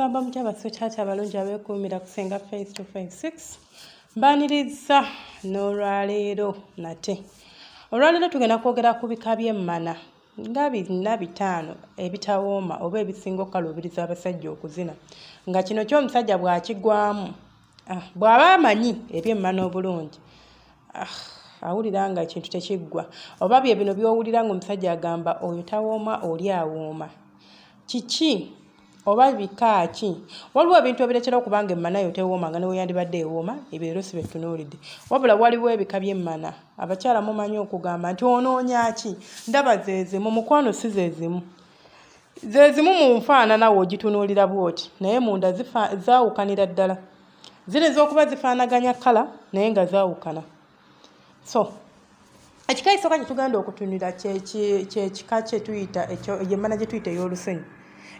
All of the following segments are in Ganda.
Mugamba mutya taata abalungi abeekuumira kusenga Face 256 mbaaniriza n'olwaleero nate. Olwaleero tugenda kwogera ku bika by'emmana nga 4-5 ebitawooma oba ebisinga okukaluubiriza abasajja okuzina. Nga kino ky'omusajja bw'akigwamu bw'aba amanyi eby'emmana obulungi awulira nga ekintu tekiggwa, oba bye bino by'owulira ng'omusajja agamba oyo tawooma oli awooma. Kiki oba bika ki? Waliwo ebintu ebirekera okuba nga emmana yo tewooma nga newe yandibadde ewooma, ebyo leero si betunuulidde. Wabula waliwo ebika by'emmana abakyala mumanyi okugamba nti onoonya ki? Ndaba ze zimu, mukwano si ze zimu. Ze zimu mu nfaanana w'ogitunuulira bw'oti, naye munda zaawukanira ddala. Ziyinza okuba zifaanaganya kkala naye nga zaawukana. So ekika ekisooka kye tugenda okutunira kyekika kye tuyita emmana gye tuyita ey'olusenyu.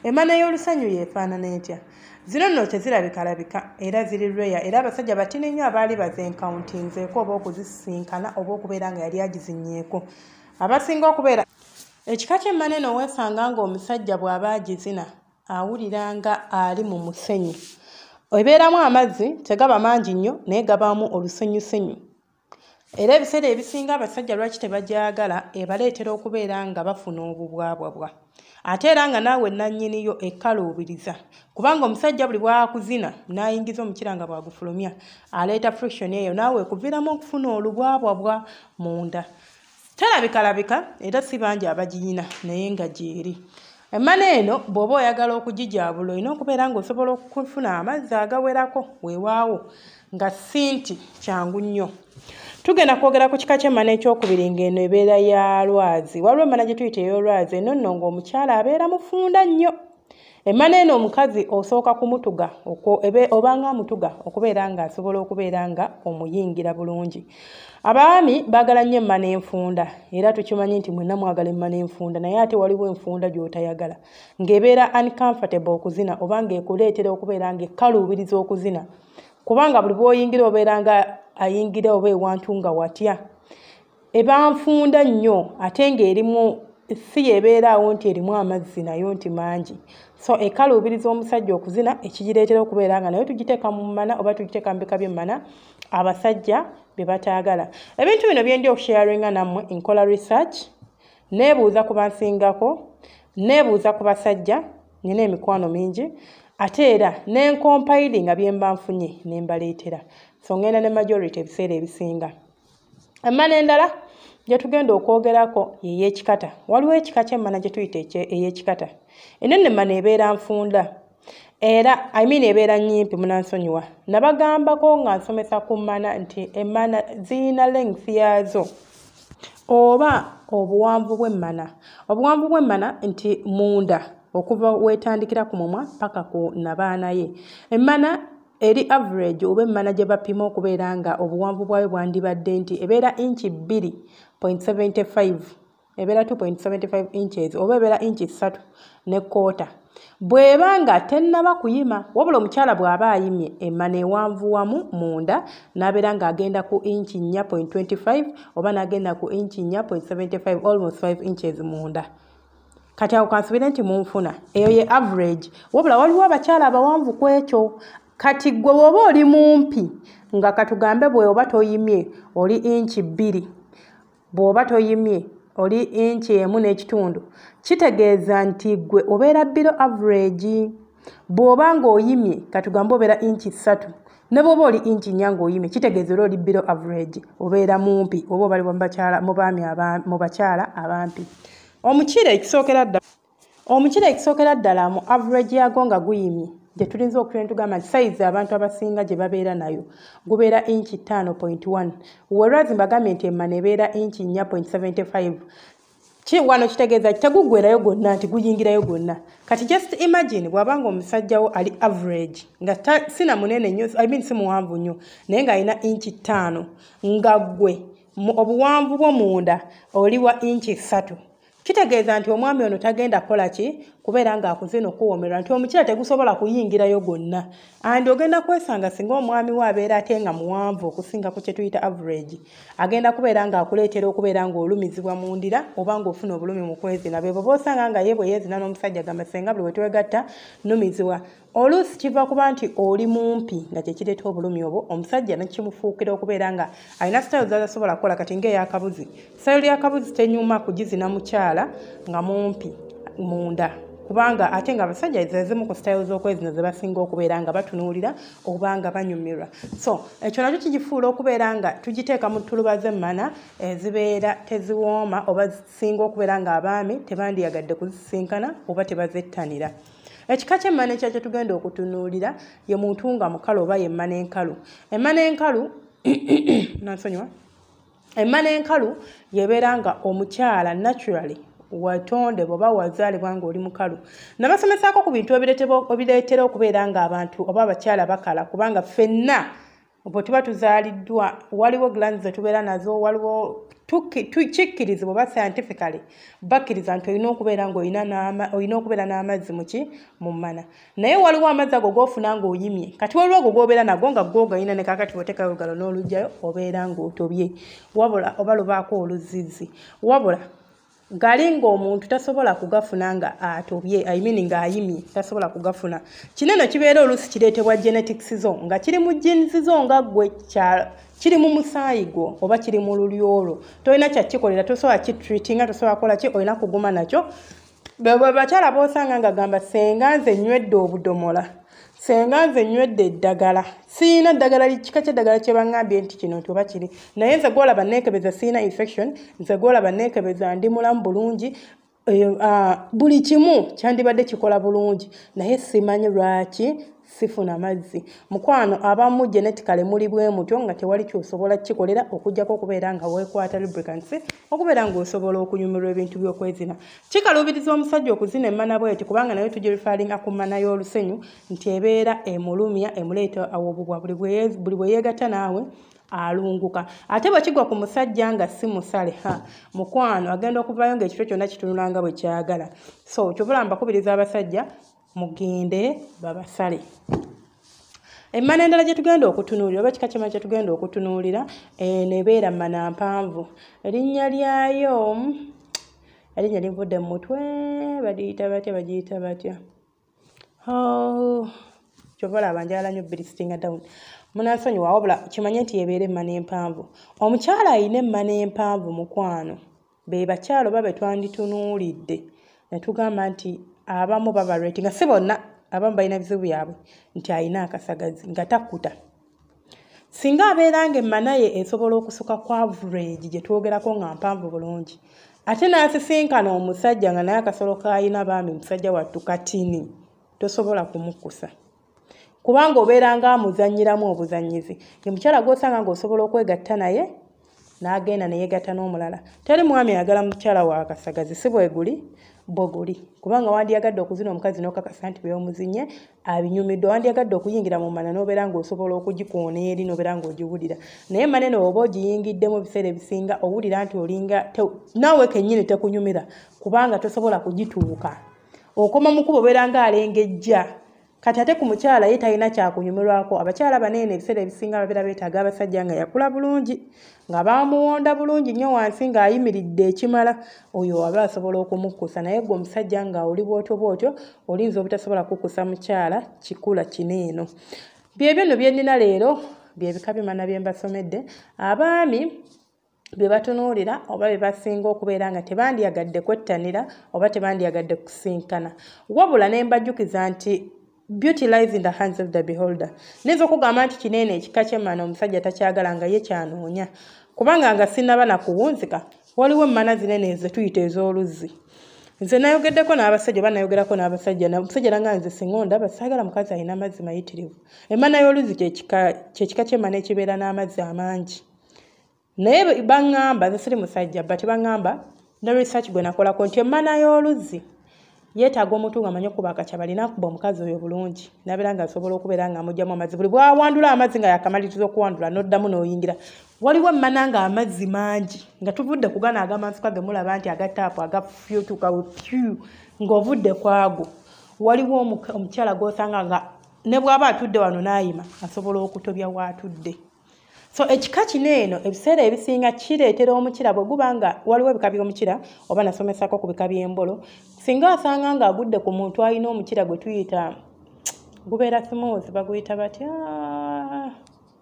Emmana ey'olusenyu yeefaanana etya? Zino nno tezirabikalabika era ziri rare, era abasajja batini nnyo abaali bazenkawuntinzeeko oba okuzisinkana oba okubeera nga yali agizinyeeko. Abasinga okubeera ekika ky'emmana eno weesanga ng'omusajja bw'aba agizina awulira nga ali mu musenyu. Ebeeramu amazzi, tegaba mangi nnyo naye gabaamu olusenyusenyu. Era ebiseera ebisinga abasajja lwaki tebagyagala ebaleetera okubeera nga bafuna obubwabwabwa. Ate era nga naawe nannyiniyo ekkaluubiriza, kubanga omusajja buli bw'akuzina n'ayingiza omukira nga bw'agufulumya aleeta friction eyo naawe ekuviiramu okufuna olubwabwabwa munda. Terabikalabika era si bangi abagiyina naye nga gyeri. Emmana eno bw'oba oyagala okugijaabula olina okubeera ng'osobola okufuna amazzi agawerako weewaawo nga si nti kyangu nnyo. Tugenda kwogera ku kika ky'emmana ekyokubiri ng'eno ebeera ya lwazi. Waliwo emmana gye tuyita ey'olwazi, eno nno ng'omukyala abeera mufunda nnyo. Emmana eno omukazi osooka kumutuga obanga amutuga okubeera ng'asobola okubeera nga omuyingira bulungi. Abaami baagala nnyo emmana enfunda era tukimanyi nti mwenna mwagala emmana enfunda, naye ate waliwo enfunda gy'otayagala ng'ebeera uncomfortable okuzina oba ng'ekuleetera okubeera ng'ekkaluubiriza okuzina. Kubanga buli bw'oyingira obeera nga ayingira oba ewantu nga watya. Eba nfunda nnyo ate ng'erimu si yebeeraawo nti erimu amazzi nayo nti mangi. So ekkaluubiriza omusajja okuzina ekigireetera okubeera nga nayo tugiteeka mu mmana oba tugiteeka mu bika by'emmana abasajja bye bataagala. Ebintu bino bye ndi okusharinga nammwe nkola research, neebuuza ku bansingako, neebuuza ku basajja, nina emikwano mingi, ate era n'enkompayiringa bye mba nfunye ne mbaleetera. So ngenda ne majority ebiseera ebisinga. Emmana endala gye tugenda okwogerako y'ey'ekikata. Waliwo ekika ky'emmana gye tuyita ey'ekikata. Eno nno emmana ebeera nfunda era ebeera nnyimpi munansonyiwa. Nabagambako nga nsomesa ku mmana nti emmana ziyina length yaazo oba obuwanvu bw'emmana. Obuwanvu bw'emmana nti munda okuva weetandikira ku mumwa paka ku nabaanaye. Emmana eri average oba emmana gye bapima okubeera nga obuwanvu bwayo bwandibadde nti ebeera inchi 2.75, ebeera 2.75 inches oba ebeera inchi 3.25. Bw'eba nga tennaba kuyima, wabula omukyala bw'aba ayimye emmana ewanvu wamu munda n'abeera ng'agenda ku inchi 4.25 oba n'agenda ku inchi 4.75, almost 5 inches munda. Kati awo kansubire nti munfuna eyo ye average, wabula waliwo abakyala abawanvu ku ekyo. Kati gwe bw'oba oli mumpi nga katugambe bw'oba toyimye oli inchi 2, bw'oba toyimye oli inchi 1.5, kitegeeza nti gwe obeera below average. Bw'oba ng'oyimye katugambe obeera inchi 3 ne bw'oba oli inchi 4 ng'oyimye kitegeeza oli below average, obeera mumpi oba obali mu bakyala abampi. Omukira ekisookera ddala mu average yago nga guyimye gye tulinza okubeera tugamba nti size abantu abasinga gye babeera nayo gubeera inchi 5.1, whereas mbagambye nti emmana ebeera inchi 4.75. Wano kitegeeza teguggwerayo gwonna nti guyingirayo gwonna. Kati just imagine bw'abanga omusajjawo ali average nga sina munene nnyo, si muwanvu nnyo naye ng'alina inchi 5 nga ggwe obuwanvu bwo munda oli wa inchi 3. Kitegeeza nti omwami ono tagenda kola ki? kubeera ng'akuze n'okuwoomerwa nti omukyala tegusobola kuyingirayo gonna andi ogenda kwesanga singa omwami we abeera ate nga muwanvu okusinga ku kye tuyita average agenda kubeera ng'akuleetera okubeera ng'olumizibwa mu ndira oba ng'ofuna obulumi mu kwezina bebo b'osanga nga ye bwe yeezina n'omusajja gamba senga buli we twegatta numizibwa oluusi kiva kuba nti oli mumpi nga kye kireeta obulumi obwo omusajja nekimufuukira okubeera nga alina sitayo z'asobola kukola kati ng'eyakabuzi sitayo lyakabuzi tenyuma kugizina mukyala nga mumpi munda kubanga ate nga abasajja zezimu ku sitayo z'okwezina ze basinga okubeera nga batunuulira oba nga banyumirwa so ekyo nakyo kigifuula okubeera nga tugiteeka mu ttuluba z'emmana ezibeera teziwooma oba zisinga okubeera ng'abaami tebandiyagadde kuzisinkana oba tebazettanira ekika ky'emmana ekyakyo tugenda okutunuulira ye muntu nga mukalu oba yemmana enkalu emmana enkalu nansonyiwa emmana enkalu yebeera nga omukyala naturally watonde bwoba wazaalibwa ng'oli mukalu nabasomesaako ku bintu ebireetera okubeera ng'abantu oba abakyala bakala kubanga ffenna bwe tuba tuzaaliddwa waliwo glands zetubeera nazo waliwo kikkirizibwa oba scientifically bakkiriza nti olina okubeera ng'olina okubeera n'amazzi mu mmana naye waliwo amazzi ago g'ofuna ng'oyimye kati waliwo ago g'obeera nago nga g'ogayina ne kaakati bw'oteekayo olugalo n'olugjayo obeera ng'otobye wabula oba lubaako oluzizzi wabula gali ng'omuntu tasobola kugafuna nga atobye nga ayimye tasobola kugafuna kinene kibeera oluusi kireetebwa genetics zo nga kiri mu genes zo nga ggwe kiri mu musaayi gwo oba kiri mu lulyo lwo tolina kyakikolera tosobola kitreatinga tosobola kukola ki olina kuguma nakyo bakyala b'osanga nga gamba senga nze nywedde obudomola senga nze nywedde eddagala siina ddagala kika ky'eddagala kye baŋŋambye nti kino nti oba kiri naye nze gwolaba neekebeza siina infection nze gwolaba neekebeza ndi mulamu bulungi buli kimu kyandibadde kikola bulungi naye simanyi lwaki sifuna mazzi mukwano abamu genetically muli bwe mutyo nga tewali kyosobola kikolera okujjako okubeera nga weekwata lubricants okubeera ng'osobola okunyumirwa ebintu by'okwezina kikaluubiriza omusajja okuzina emmana bweti kubanga naye tugirifalinga ku mmana y'olusenyu nti ebeera emulumya emuleeta awobubwa buli bwe yeegatta naawe alunguka ate bwe kigwa ku musajja nga si musale mukwano agenda okuvaayo ng'ekiro kyonna kitunula nga bwe kyagala so kyobulamba bakubiriza abasajja mugende babasale emmana endala gye tugenda okutunuulira oba kika ky'emmana kye tugenda okutunuulira nebeera mmana mpanvu erinnya lyayo erinnya livudde mu mutwe bagiyita batya kyobalaba njala nnyo biristinga down munansonyiwa wabula kimanye nti yebeera emmana empanvu omukyala ayina emmana empanvu mukwano be bakyalo oba be twanditunuulidde ne tugamba nti abamu babareti nga si bonna abamu balina bizibu byabwe nti alina akasagazi nga takkuta singa abeera nga emmana ye esobola okusuka ku average gye twogerako nga mpanvu bulungi ate n'asisinkana omusajja nga naye akasolo k'alina baami musajja wattu katini tosobola kumukkusa kubanga obeera nga amuzannyiramu obuzannyizi ye mukyala gw'osanga ng'osobola okwegatta naye n'agenda ne yeegatta n'omulala teri mwami ayagala mukyala wa kasagazi si bwe guli boguli kubanga wandiyagadde okuzina omukazi n'okakasa nti byomuzinye abinyumiddwe wandiyagadde okuyingira mu mmana n'obeera ng'osobola okugikoona eri n'obeera ng'ogiwulira naye mmana eno oba ogiyingiddemu ebiseera ebisinga owulira nti olinga naawe kennyini tekunyumira kubanga tosobola kugituuka okoma mu kubo obeera ng'alengejja kati ate ku mukyala ye talina kyakunyumirwako abakyala baneene ebiseera ebisinga babeera beetaaga abasajja nga yakula bulungi nga bamuwonda bulungi nnyo wansi ng'ayimiridde ekimala oyo aba asobola okumukkusa naye gwe omusajja nga oli bwotyo olinza obutasobola kukkusa mukyala kikula kineeno byebyo nno bye nnina leero byebika by'emmana bye mbasomedde abaami bye batunuulira oba bye basinga okubeera nga tebandiyagadde kwettanira oba tebandiyagadde kusinkana wabula ne mbajjukiza nti beauty lies in the hands of the beholder neza okugamba nti kinene ekika ky'emmana omusajja takyagala nga ye kyanoonya kubanga nga sinnaba nakuwunzika waliwo emmana zinene ze tuyita ez'oluzzi nze nayogeddeko n'abasajja oba nayogerako n'abasajja omusajja nanga nze singonda basaagala mukazi alina amazzi mayitirivu emmana y'oluzzi kyekika ky'emmana ekibeera n'amazzi amangi naye baŋŋamba nze siri musajja bati baŋŋamba ne research gwe nakolako nti emmana y'oluzzi yeetaaga omuntu ng'amanyi okuba akacaba alina akuba omukazi oyo bulungi nabeera nga asobola okubeera ng'amugyamu amazzi buli bwawandula amazzi nga yakamaliriza okuwandula n'oddamu n'oyingira waliwo emmana nga amazzi mangi nga tuvudde ku gano agamansuka ge mulaba nti agataapu agafyutuka pyu ng'ovudde kwago waliwo omukyala gw'osanga nga ne bw'aba atudde wano n'ayima asobola okutobya w'atudde. So ekika kino eno ebiseera ebisinga kireetera omukira bwe guba nga waliwo ebika by'omukira oba nasomesako ku bika by'embolo singa asanga ng'agudde ku muntu alina omukira gwe tuyita gubeera smooth baguyita batya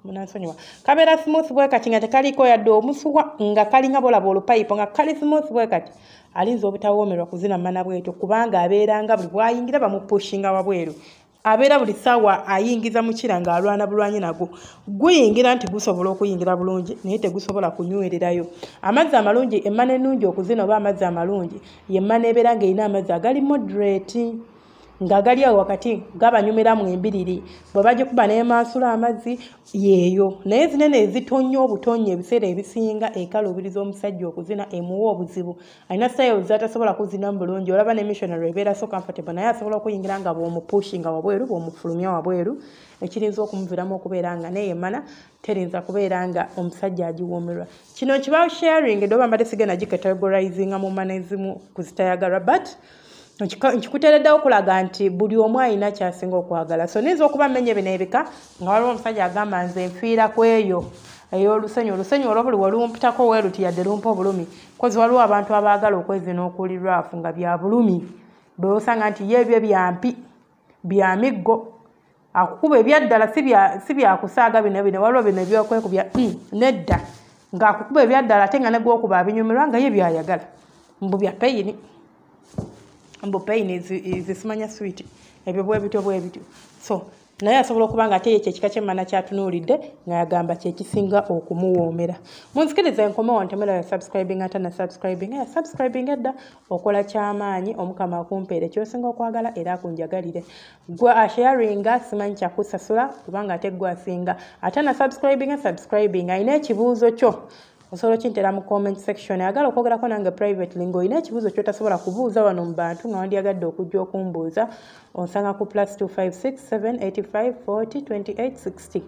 munansonyiwa kabeera smooth bwe kati nga tekaliko yadde omusuwa nga kalinga bolaba olupayipo nga kali smooth bwe kati alinza obutawoomerwa kuzina mana bwetyo kubanga abeeranga buli bwayingira bamupushinga wabweru abeera buli ssaawa ayingiza mukira ng'alwana bulwanyi nagwo guyingira nti gusobola okuyingira bulungi naye tegusobola kunywererayo. Amazzi amalungi emmana ennungi okuzina oba amazzi amalungi yemmana ebeera ng'erina amazzi agali moderate ng'agali awo wakati gabanyumiramu embiriri bwe bagikuba n'emansula amazzi yeeyo naye zinene ezitonya obutonnya ebiseera ebisinga ekalubiriza omusajja okuzina emuwa obuzibu alina styles zatasobola kuzinamu bulungi olaba ne missionary ebeera so comfortable naye asobola okuyingira nga bw'omupushinga wabweru bw'omufulumya wabweru ekirinza okumuviramu okubeera nga naye emmana terinza kubeera nga omusajja agiwoomerwa. Kino kiba sharing edoba mbadde sigenda gicategorizinga mu mmana ezimu kuzitayagalwa but nkikuteereddewo okulaga nti buli omu alina kyasinga okwagala. So niyinza okuba mmenye bino ebika nga waliwo omusajja agamba nze nfiira ku eyo ey'olusenyu olw'obuli walumpitako weeruti yadde lumpa obulumi kozi waliwo abantu abaagala okwezina okulirwafu nga bya bulumi beosanga nti ye ebyo byampi bya miggo akukuba ebyaddala si byakusaaga bino waliwo bino ebyokwekubya nedda ng'akukuba ebyaddala ate nga ne gwokuba abinyumirwa nga ye byayagala mbu bya peyini mbu pain izisimanya sweet ebyo bwe bityo so naye asobola okuba nga ate ekyo ekika ky'emmana kyatunuulidde nga yagamba kyekisinga okumuwoomera. Munzikirize enkomewo ntemera ya subscribing ate na subscribing edda okola kyamaanyi omukama akumpeere ky'osinga okwagala era akunjagalire gwe asharinga simanyi kyakusasula kubanga ate gwe asinga ate na subscribing alina ekibuuzo kyo osobola kintera mu comment section agala okwogerako nange privately ng'olina ekibuuzo ky'otasobola kubuuza wano mu bantu nga wandyagadde okujja okumbuuza onsanga ku +256 785 40 28 60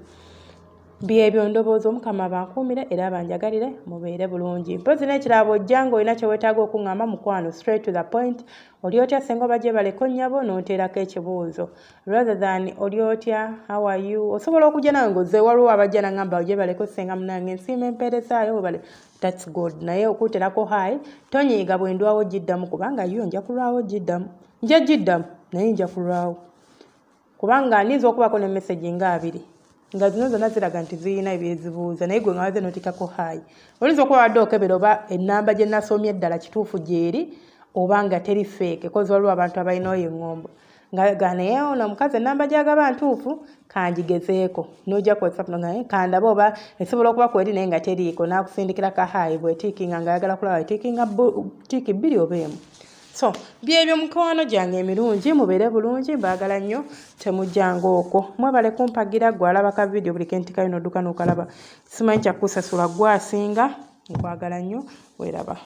byebyo ndowooza omukama bankuumire era banjagalire mubeere bulungi. Mpozi n'ekirabo ojja ng'olina kye weetaaga okuŋŋamba mukwano straight to the point oli otya senga bajje baleko nnyabo n'oteerako ekibuuzo rather than oli otya how are you osobola okujja nawe ng'ozze waliwo abajja nangamba ojje baleko senga munange ensiima empeerezaayo bale that's good naye okuuterako hayi tonyiiga bwe ndwawo giddamu kubanga yo nja kulwawo giddamu nja giddamu naye nja kulwawo kubanga nniza okubako ne message nga 2 nga zino zonna ziraga nti zirina ebyezibuuza naye gwe nga waze n'otikako hayi oyinza okuba wadde okebera oba ennamba gye nasomye eddala kituufu gyeri oba nga teri fake kozi waliwo abantu abalinawo eŋŋombo nga naye ono omukazi ennamba gyagaba ntuufu kanjigezeeko n'ojja ku whatsapp nga kandabe oba esobola okuba kweri naye nga teriiko n'akusindikira ka hayi bwetiikinga nga ayagala kulaba etiikinga tiiki 2 oba 1. So byebyo mukwano gyange emirungi mubeere bulungi mbaagala nnyo temujjanga okwo mwebale kumpagira gwe alaba ka video buli kentikayo n'odduka n'okalaba simanyi kyakusasula gwe asinga nkwagala nnyo weeraba.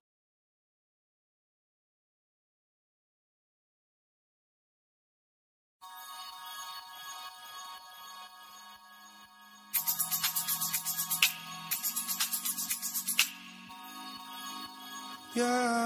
Yeah.